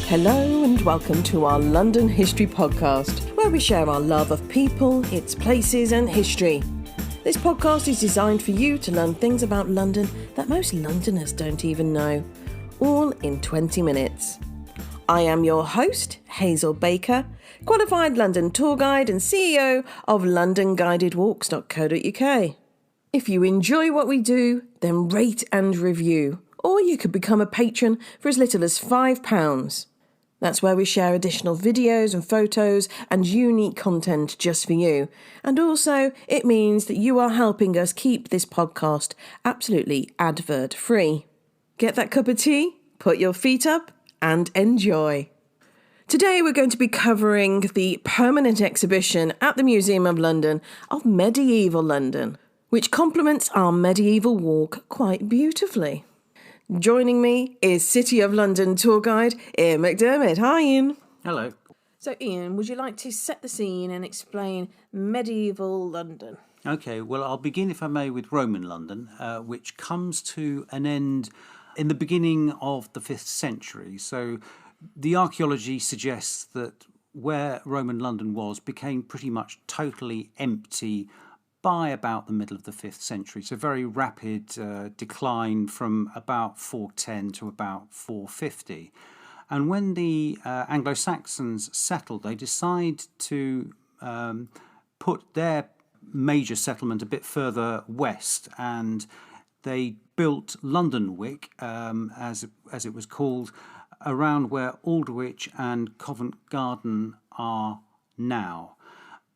Hello and welcome to our London History Podcast, where we share our love of people, its places and history. This podcast is designed for you to learn things about London that most Londoners don't even know, all in 20 minutes. I am your host, Hazel Baker, qualified London tour guide and CEO of LondonGuidedWalks.co.uk. If you enjoy what we do, then rate and review, or you could become a patron for as little as £5. That's where we share additional videos and photos and unique content just for you. And also, it means that you are helping us keep this podcast absolutely advert-free. Get that cup of tea, put your feet up, and enjoy. Today we're going to be covering the permanent exhibition at the Museum of London of medieval London, which complements our medieval walk quite beautifully. Joining me is City of London tour guide Ian McDiarmid. Hi, Ian. Hello. So, Ian, would you like to set the scene and explain medieval London? Okay, well, I'll begin, if I may, with Roman London, which comes to an end in the beginning of the 5th century. So the archaeology suggests that where Roman London was became pretty much totally empty by about the middle of the 5th century. So very rapid decline from about 410 to about 450. And when the Anglo-Saxons settled, they decided to put their major settlement a bit further west, and they built Lundenwic, as it was called, around where Aldwych and Covent Garden are now.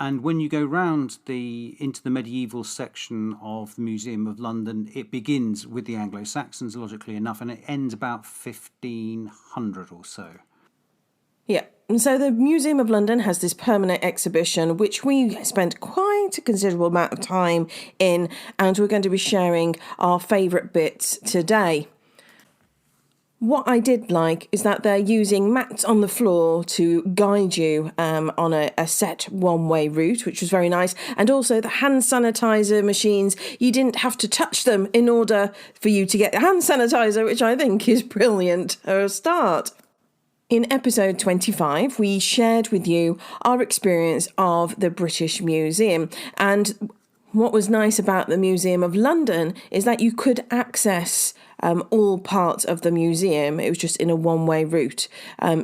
And when you go round into the medieval section of the Museum of London, it begins with the Anglo-Saxons, logically enough, and it ends about 1500 or so. Yeah, and so the Museum of London has this permanent exhibition, which we spent quite a considerable amount of time in, and we're going to be sharing our favourite bits today. What I did like is that they're using mats on the floor to guide you on a set one-way route, which was very nice. And also the hand sanitizer machines, you didn't have to touch them in order for you to get hand sanitizer, which I think is brilliant for a start. In episode 25, we shared with you our experience of the British Museum, and what was nice about the Museum of London is that you could access all parts of the museum. It was just in a one-way route.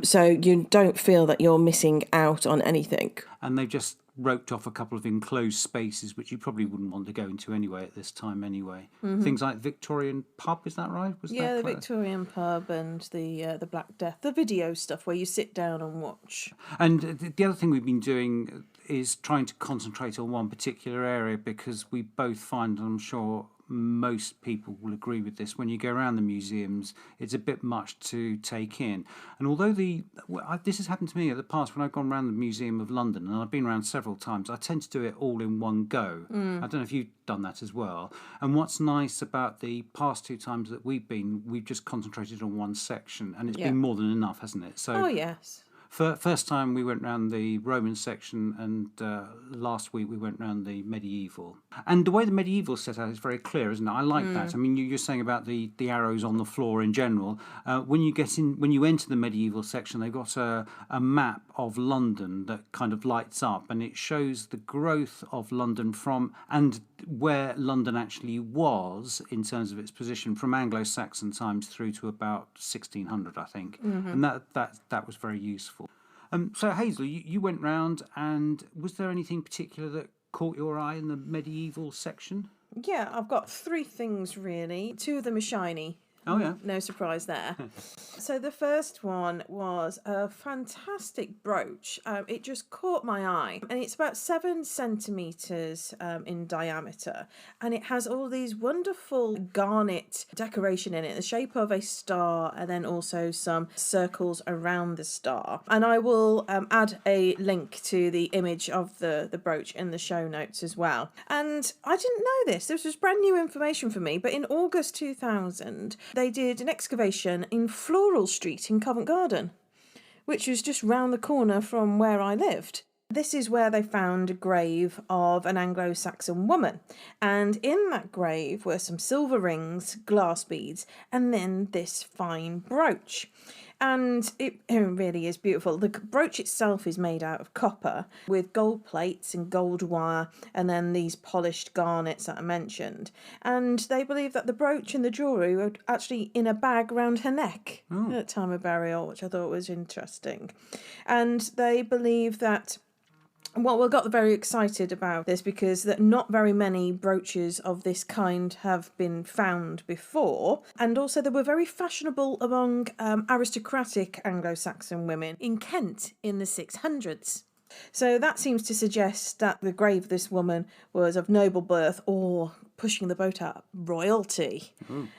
So you don't feel that you're missing out on anything. And they've just roped off a couple of enclosed spaces, which you probably wouldn't want to go into anyway at this time anyway. Mm-hmm. Things like Victorian pub, is that right? The Victorian pub and the Black Death, the video stuff where you sit down and watch. And the other thing we've been doing is trying to concentrate on one particular area, because we both find, and I'm sure most people will agree with this, when you go around the museums, it's a bit much to take in. And although this has happened to me in the past when I've gone around the Museum of London, and I've been around several times, I tend to do it all in one go. I don't know if you've done that as well. And what's nice about the past 2 times that we've been, we've just concentrated on one section, and it's been more than enough, hasn't it? So, oh, yes. First time we went round the Roman section, and last week we went round the medieval. And the way the medieval set out is very clear, isn't it? I like that. I mean, you're saying about the arrows on the floor in general. When you enter the medieval section, they've got a map of London that kind of lights up, and it shows the growth of London and where London actually was in terms of its position from Anglo-Saxon times through to about 1600, I think. Mm-hmm. And that was very useful. So, Hazel, you went round, and was there anything particular that caught your eye in the medieval section? Yeah, I've got 3 things, really. 2 of them are shiny. Oh, yeah. No surprise there. So the first one was a fantastic brooch. It just caught my eye. And it's about 7 centimetres in diameter. And it has all these wonderful garnet decoration in it, the shape of a star, and then also some circles around the star. And I will add a link to the image of the brooch in the show notes as well. And I didn't know this. This was brand new information for me. But in August 2000, they did an excavation in Floral Street in Covent Garden, which was just round the corner from where I lived. This is where they found a grave of an Anglo-Saxon woman, and in that grave were some silver rings, glass beads, and then this fine brooch. And it really is beautiful. The brooch itself is made out of copper with gold plates and gold wire, and then these polished garnets that I mentioned. And they believe that the brooch and the jewellery were actually in a bag around her neck at the time of burial, which I thought was interesting. And they believe that we got very excited about this because that not very many brooches of this kind have been found before, and also they were very fashionable among aristocratic Anglo-Saxon women in Kent in the 600s. So that seems to suggest that the grave of this woman was of noble birth, or pushing the boat out, royalty.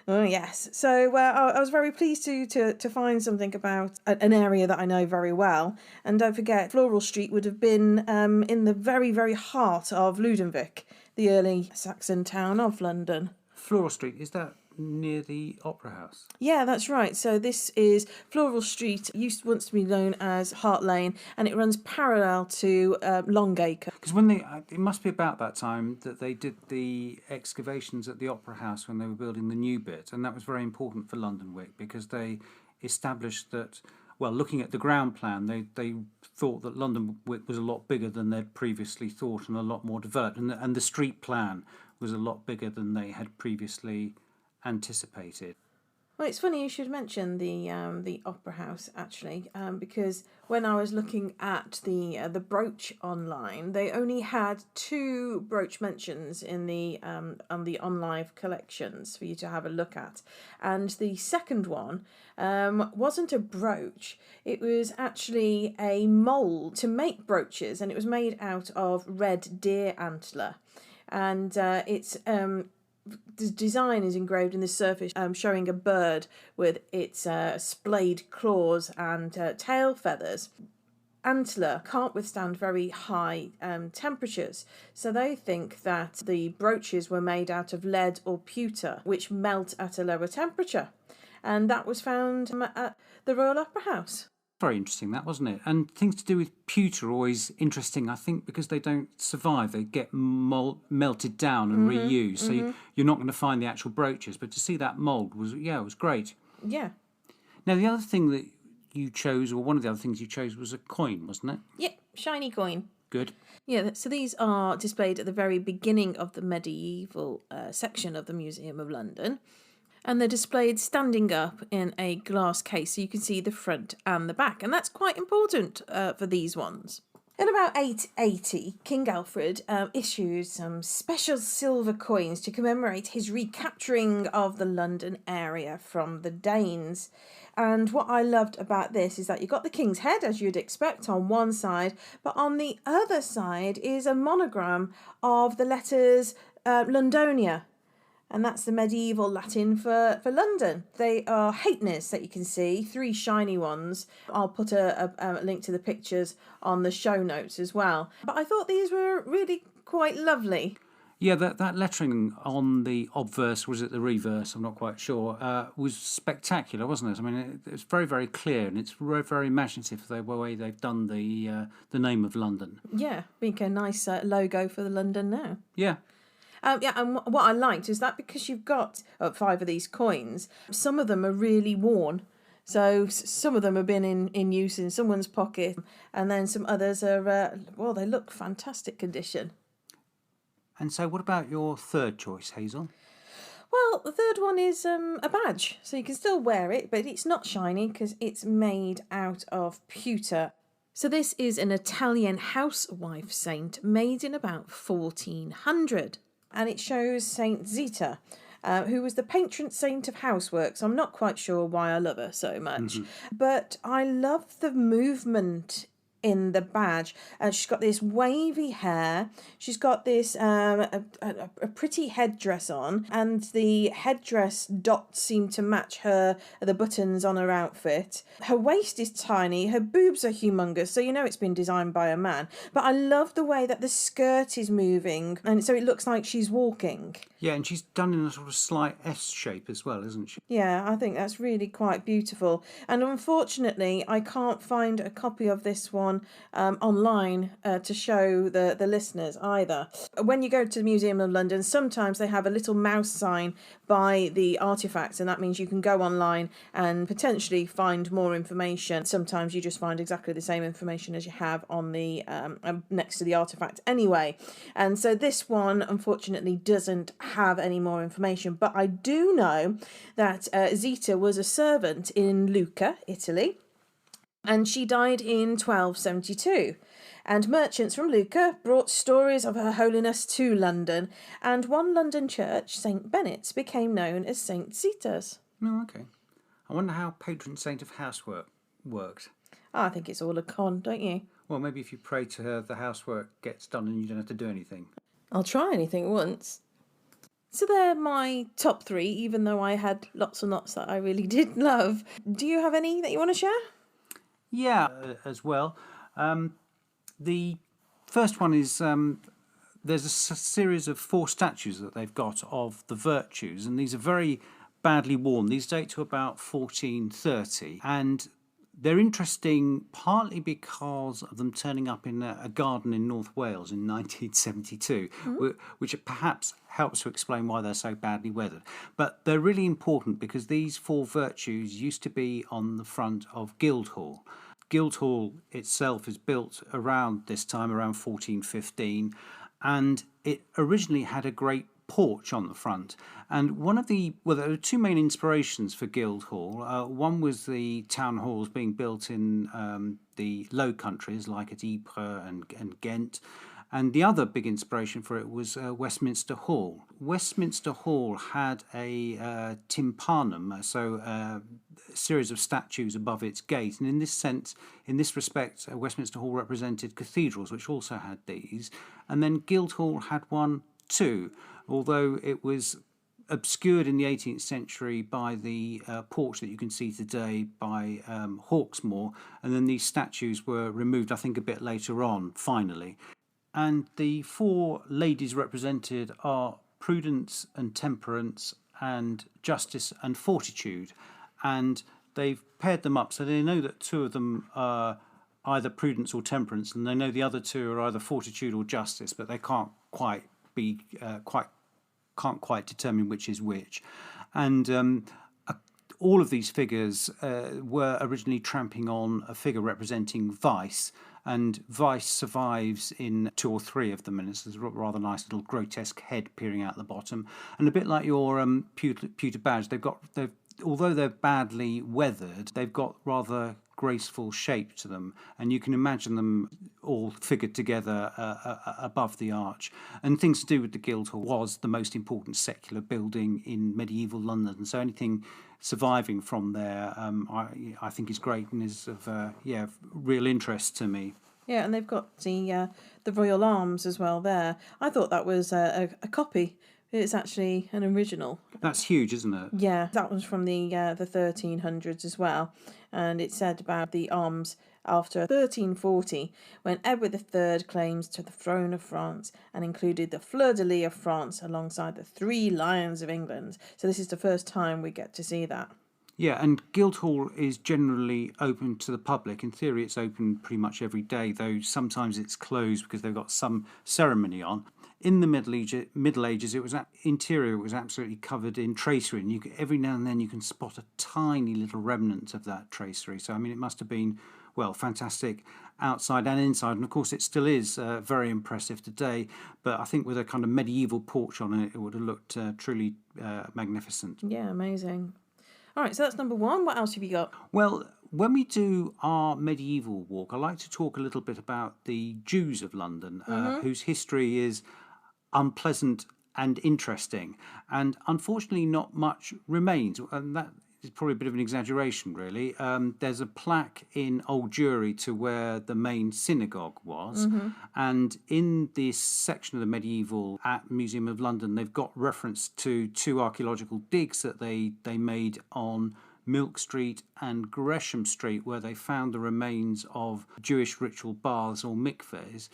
Oh yes. So I was very pleased to find something about an area that I know very well. And don't forget, Floral Street would have been in the very, very heart of Lundenwic, the early Saxon town of London. Floral Street, is that near the Opera House? Yeah, that's right. So this is Floral Street, used once to be known as Hart Lane, and it runs parallel to Longacre. Because when it must be about that time that they did the excavations at the Opera House when they were building the new bit, and that was very important for Lundenwic because they established that, well, looking at the ground plan, they thought that Lundenwic was a lot bigger than they'd previously thought and a lot more developed, and the street plan was a lot bigger than they had previously anticipated. Well, it's funny you should mention the Opera House actually, because when I was looking at the brooch online, they only had 2 brooch mentions in the on the OnLive collections for you to have a look at, and the second one wasn't a brooch; it was actually a mould to make brooches, and it was made out of red deer antler, and it's the design is engraved in the surface, showing a bird with its splayed claws and tail feathers. Antler can't withstand very high temperatures, so they think that the brooches were made out of lead or pewter, which melt at a lower temperature. And that was found at the Royal Opera House. Very interesting, that, wasn't it? And things to do with pewter are always interesting, I think, because they don't survive. They get melted down and reused. So you're not going to find the actual brooches. But to see that mould was great. Yeah. Now, the other thing that you chose, or one of the other things you chose, was a coin, wasn't it? Yep, shiny coin. Good. Yeah, so these are displayed at the very beginning of the medieval section of the Museum of London. And they're displayed standing up in a glass case, so you can see the front and the back. And that's quite important for these ones. In about 880, King Alfred issued some special silver coins to commemorate his recapturing of the London area from the Danes. And what I loved about this is that you've got the king's head, as you'd expect, on one side, but on the other side is a monogram of the letters Londonia. And that's the medieval Latin for London. They are halfpennies that you can see, 3 shiny ones. I'll put a link to the pictures on the show notes as well. But I thought these were really quite lovely. Yeah, that lettering on the obverse, was it the reverse? I'm not quite sure. Was spectacular, wasn't it? I mean, it's very, very clear, and it's very, very imaginative the way they've done the name of London. Yeah, make a nice logo for the London now. Yeah. And what I liked is that because you've got 5 of these coins, some of them are really worn. So some of them have been in use in someone's pocket, and then some others are, they look fantastic condition. And so what about your third choice, Hazel? Well, the third one is a badge. So you can still wear it, but it's not shiny because it's made out of pewter. So this is an Italian housewife saint made in about 1400. And it shows Saint Zita, who was the patron saint of housework. So I'm not quite sure why I love her so much. But I love the movement in the badge. She's got this wavy hair. She's got this a pretty headdress on, and the headdress dots seem to match the buttons on her outfit. Her waist is tiny. Her boobs are humongous, so you know it's been designed by a man. But I love the way that the skirt is moving, and so it looks like she's walking. Yeah, and she's done in a sort of slight S shape as well, isn't she? Yeah, I think that's really quite beautiful. And unfortunately, I can't find a copy of this one one online to show the listeners either. When you go to the Museum of London, sometimes they have a little mouse sign by the artefacts, and that means you can go online and potentially find more information. Sometimes you just find exactly the same information as you have on the next to the artifact anyway. And so this one unfortunately doesn't have any more information, but I do know that Zita was a servant in Lucca, Italy, and she died in 1272. And merchants from Lucca brought stories of Her Holiness to London, and one London church, St. Benet's, became known as St. Zita's. Oh, okay. I wonder how patron saint of housework worked. I think it's all a con, don't you? Well, maybe if you pray to her, the housework gets done and you don't have to do anything. I'll try anything once. So they're my top 3, even though I had lots and lots that I really did love. Do you have any that you want to share? Yeah, as well. The first one is there's a series of 4 statues that they've got of the virtues, and these are very badly worn. These date to about 1430, and they're interesting partly because of them turning up in a garden in North Wales in 1972, which perhaps helps to explain why they're so badly weathered. But they're really important because these 4 virtues used to be on the front of Guildhall. Guildhall itself is built around this time, around 1415, and it originally had a great porch on the front. And there were 2 main inspirations for Guildhall. One was the town halls being built in the Low Countries, like at Ypres and Ghent. And the other big inspiration for it was Westminster Hall. Westminster Hall had a tympanum, so a series of statues above its gate. And in this respect, Westminster Hall represented cathedrals, which also had these. And then Guildhall had one too, although it was obscured in the 18th century by the porch that you can see today by Hawksmoor. And then these statues were removed, I think, a bit later on, finally. And the 4 ladies represented are Prudence and Temperance and Justice and Fortitude. And they've paired them up so they know that 2 of them are either Prudence or Temperance, and they know the other 2 are either Fortitude or Justice, but they can't quite determine which is which. And all of these figures were originally tramping on a figure representing Vice, and Vice survives in 2 or 3 of them, and it's a rather nice little grotesque head peering out the bottom. And a bit like your pewter badge, although they're badly weathered, they've got rather graceful shape to them, and you can imagine them all figured together above the arch. And things to do with the Guildhall was the most important secular building in medieval London, so anything surviving from there I think is great and is of real interest to me. Yeah, and they've got the Royal Arms as well there. I thought that was a copy. It's actually an original. That's huge, isn't it? Yeah, that was from the 1300s as well. And it said about the arms after 1340, when Edward III claims to the throne of France and included the fleur-de-lis of France alongside the 3 lions of England. So this is the first time we get to see that. Yeah, and Guildhall is generally open to the public. In theory, it's open pretty much every day, though sometimes it's closed because they've got some ceremony on. In the Middle Ages, interior was absolutely covered in tracery, and every now and then you can spot a tiny little remnant of that tracery. So, I mean, it must have been, well, fantastic outside and inside, and of course it still is very impressive today, but I think with a kind of medieval porch on it, it would have looked truly magnificent. Yeah, amazing. All right, so that's number 1. What else have you got? Well, when we do our medieval walk, I like to talk a little bit about the Jews of London, whose history is unpleasant and interesting, and unfortunately not much remains, and that is probably a bit of an exaggeration, really. There's a plaque in Old Jewry to where the main synagogue was, and in this section of the medieval at Museum of London, they've got reference to 2 archaeological digs that they made on Milk Street and Gresham Street, where they found the remains of Jewish ritual baths or mikvehs.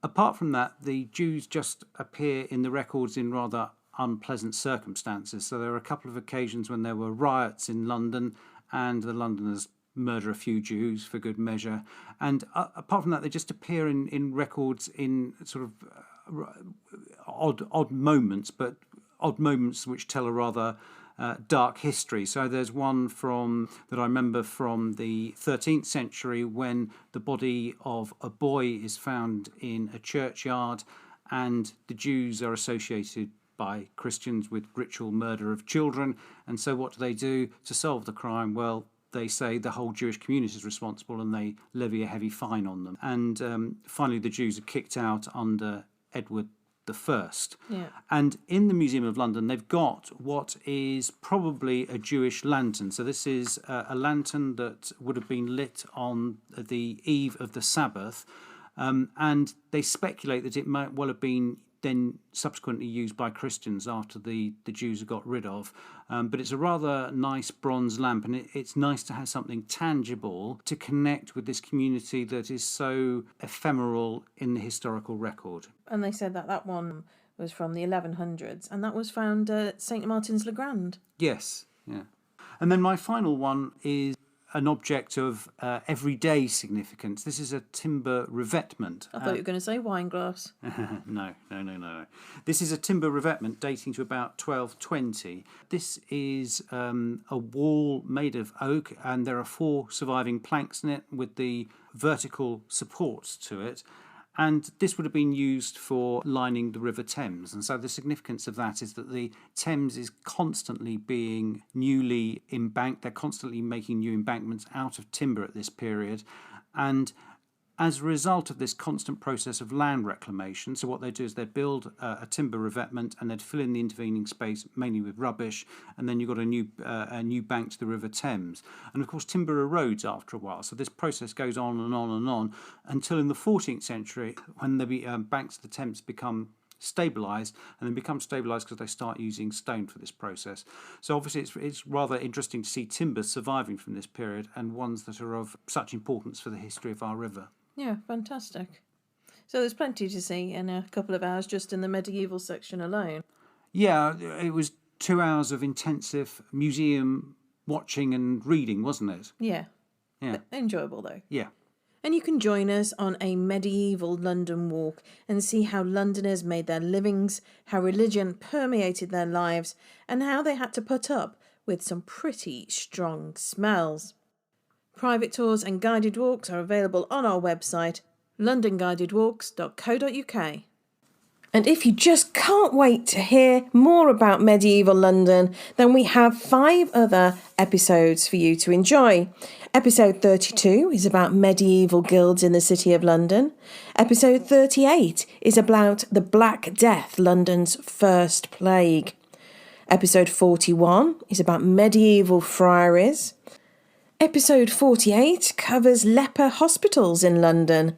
Apart from that, the Jews just appear in the records in rather unpleasant circumstances. So there are a couple of occasions when there were riots in London, and the Londoners murder a few Jews for good measure. And apart from that, they just appear in records in sort of odd moments, but odd moments which tell a rather dark history. So there's one that I remember from the 13th century when the body of a boy is found in a churchyard, and the Jews are associated by Christians with ritual murder of children. And so what do to solve the crime? Well, they say the whole Jewish community is responsible, and they levy a heavy fine on them. And finally, the Jews are kicked out under Edward I. Yeah. And in the Museum of London, they've got what is probably a Jewish lantern. So this is a lantern that would have been lit on the eve of the Sabbath. And they speculate that it might well have been then subsequently used by Christians after the Jews are got rid of. But it's a rather nice bronze lamp, and it's nice to have something tangible to connect with this community that is so ephemeral in the historical record. And they said that one was from the 1100s, and that was found at St. Martin's le Grand. Yes, yeah. And then my final one is an object of everyday significance. This is a timber revetment. I thought you were going to say wine glass. No. This is a timber revetment dating to about 1220. This is a wall made of oak, and there are 4 surviving planks in it with the vertical supports to it. And this would have been used for lining the River Thames. And so the significance of that is that the Thames is constantly being newly embanked. They're constantly making new embankments out of timber at this period. And as a result of this constant process of land reclamation, so what they do is they build a timber revetment, and they'd fill in the intervening space mainly with rubbish, and then you've got a new bank to the River Thames. And of course timber erodes after a while, so this process goes on and on and on until in the 14th century, when the banks of the Thames become stabilised, and then become stabilised because they start using stone for this process. So obviously it's rather interesting to see timbers surviving from this period, and ones that are of such importance for the history of our river. Yeah, fantastic. So there's plenty to see in a couple of hours just in the medieval section alone. Yeah, it was 2 hours of intensive museum watching and reading, wasn't it? Yeah. Yeah. But enjoyable though. Yeah. And you can join us on a medieval London walk and see how Londoners made their livings, how religion permeated their lives, and how they had to put up with some pretty strong smells. Private tours and guided walks are available on our website, londonguidedwalks.co.uk. And if you just can't wait to hear more about medieval London, then we have 5 other episodes for you to enjoy. Episode 32 is about medieval guilds in the City of London. Episode 38 is about the Black Death, London's first plague. Episode 41 is about medieval friaries. Episode 48 covers leper hospitals in London.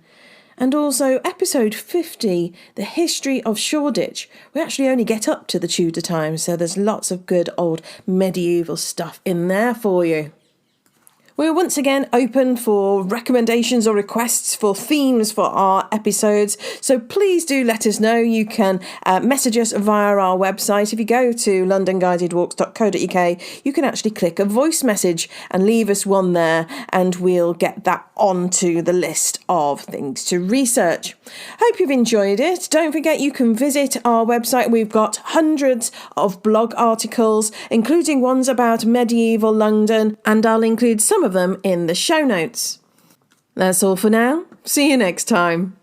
And also episode 50, the history of Shoreditch. We actually only get up to the Tudor times, so there's lots of good old medieval stuff in there for you. We're once again open for recommendations or requests for themes for our episodes, so please do let us know. You can message us via our website. If you go to londonguidedwalks.co.uk, you can actually click a voice message and leave us one there, and we'll get that onto the list of things to research. Hope you've enjoyed it. Don't forget you can visit our website. We've got hundreds of blog articles, including ones about medieval London, and I'll include some of them in the show notes. That's all for now. See you next time.